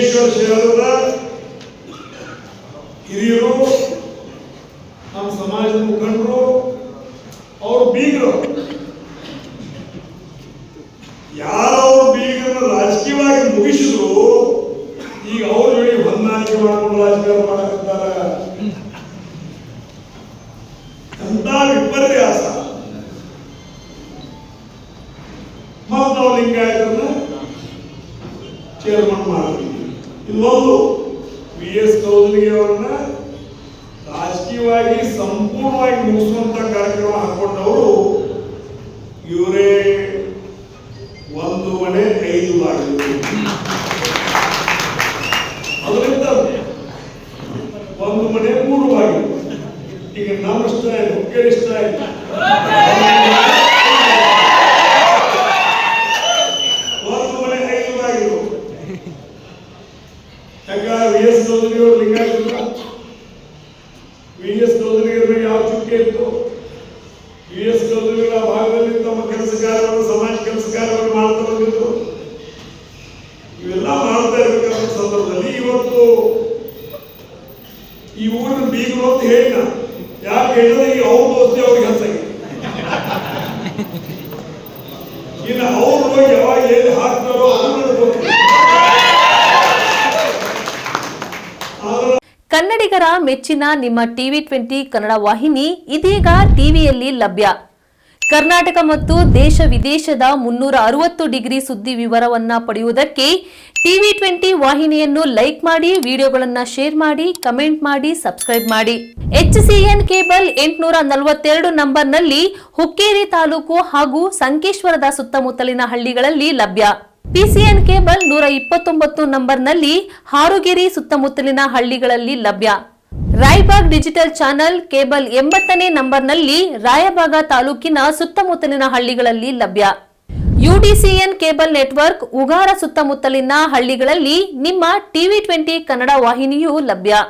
ಸಿದ್ದೇಶ್ವರ ಕ್ಷೇತ್ರದ ಹಿರಿಯರು, ನಮ್ಮ ಸಮಾಜದ ಮುಖಂಡರು, ಅವರು ಬೀಗರು, ಯಾರವರು ಬೀಗರನ್ನ ರಾಜಕೀಯವಾಗಿ ಮುಗಿಸಿದ್ರು ಈಗ ಅವ್ರ ಜೊತೆ ಹೊಂದಾಣಿಕೆ ಮಾಡಿಕೊಂಡು ರಾಜಕಾರಣ ಮಾಡಕತ್ತಾರ. ಎಂತ ವಿಪರ್ಯಾಸ. ಮತ್ತು ನಾವು ಲಿಂಗಾಯತರನ್ನ ಚೇರ್ಮನ್ ಮಾಡಿದ್ವಿ. ಇನ್ನೊಂದು ವಿ.ಎಸ್. ಕೌಜಲಗಿ ಅವರನ್ನ ರಾಜಕೀಯವಾಗಿ ಸಂಪೂರ್ಣವಾಗಿ ಮುಗಿಸುವಂತ ಕಾರ್ಯಕ್ರಮ ಹಾಕೊಂಡವರು ಇವರೇ. 1 ಮನೆ 5 ಬಾಗಿಲು, ಅದರಿಂದ 1 ಮನೆ 3 ಬಾಗಿಲು. ಈಗ ನಮ್ಮ ಸ್ಟೈಲ್, ಹುಕ್ಕೇರಿ ಸ್ಟೈಲ್, 1 ಮನೆ 5 ಬಾಗಿಲು. ಯಾಕಂದ್ರೆ ವಿ.ಎಸ್. ಕೌಜಲಗಿ ಅವರು ಲಿಂಗಾಯತ, ವಿ.ಎಸ್. ಕೌಜಲಗಿ ಯಾವ ಚುಕ್ಕೆ ಇತ್ತು. ವಿ.ಎಸ್. ಕೌಜಲಗಿ ಆ ಭಾಗದಲ್ಲಿ ತಮ್ಮ ಕೆಲಸ ಕಾರ್ಯವನ್ನು, ಸಮಾಜ ಕೆಲಸ ಕಾರ್ಯವನ್ನು ಮಾಡ್ತಾ ಬಂದಿದ್ರು. ಇವೆಲ್ಲ ಮಾಡ್ತಾ ಇರಬೇಕಾದ ಸಂದರ್ಭದಲ್ಲಿ ಇವತ್ತು ಈ ಊರಿನ ಬೀಗರು ಅಂತ ಹೇಳಿದ. ಯಾಕೆ ಹೇಳಿದ್ರೆ ಈಗ ಅವ್ರ ದೋಸ್ತಿ ಅವ್ರಿಗೆ ಹಂಚಾಗಿ, ಇನ್ನು ಅವ್ರು ಯಾವಾಗ ಎಲ್ಲಿ ಹಾಕ್ತಾರೋ ಕನ್ನಡಿಗರ ಮೆಚ್ಚಿನ ನಿಮ್ಮ ಟಿವಿ20 ಕನ್ನಡ ವಾಹಿನಿ ಇದೀಗ ಟಿವಿಯಲ್ಲಿ ಲಭ್ಯ. ಕರ್ನಾಟಕ ಮತ್ತು ದೇಶ ವಿದೇಶದ 360 ಡಿಗ್ರಿ ಸುದ್ದಿ ವಿವರವನ್ನ ಪಡೆಯುವುದಕ್ಕೆ ಟಿವಿ20 ವಾಹಿನಿಯನ್ನು ಲೈಕ್ ಮಾಡಿ, ವಿಡಿಯೋಗಳನ್ನು ಶೇರ್ ಮಾಡಿ, ಕಮೆಂಟ್ ಮಾಡಿ, ಸಬ್ಸ್ಕ್ರೈಬ್ ಮಾಡಿ. HCN ಕೇಬಲ್ 842 ನಂಬರ್ನಲ್ಲಿ ಹುಕ್ಕೇರಿ ತಾಲೂಕು ಹಾಗೂ ಸಂಕೇಶ್ವರದ ಸುತ್ತಮುತ್ತಲಿನ ಹಳ್ಳಿಗಳಲ್ಲಿ ಲಭ್ಯ. PCN ಕೇಬಲ್ 129 ನಂಬರ್ನಲ್ಲಿ ಹಾರುಗೆರೆ ಸುತ್ತಮುತ್ತಲಿನ ಹಳ್ಳಿಗಳಲ್ಲಿ ಲಭ್ಯ. ರಾಯಬಾಗ್ ಡಿಜಿಟಲ್ ಚಾನೆಲ್ ಕೇಬಲ್ 80ನೇ ನಂಬರ್ನಲ್ಲಿ ರಾಯಬಾಗ ತಾಲೂಕಿನ ಸುತ್ತಮುತ್ತಲಿನ ಹಳ್ಳಿಗಳಲ್ಲಿ ಲಭ್ಯ. UDCN ಕೇಬಲ್ ನೆಟ್ವರ್ಕ್ ಉಗಾರ ಸುತ್ತಮುತ್ತಲಿನ ಹಳ್ಳಿಗಳಲ್ಲಿ ನಿಮ್ಮ ಟಿವಿ20 ಕನ್ನಡ ವಾಹಿನಿಯೂ ಲಭ್ಯ.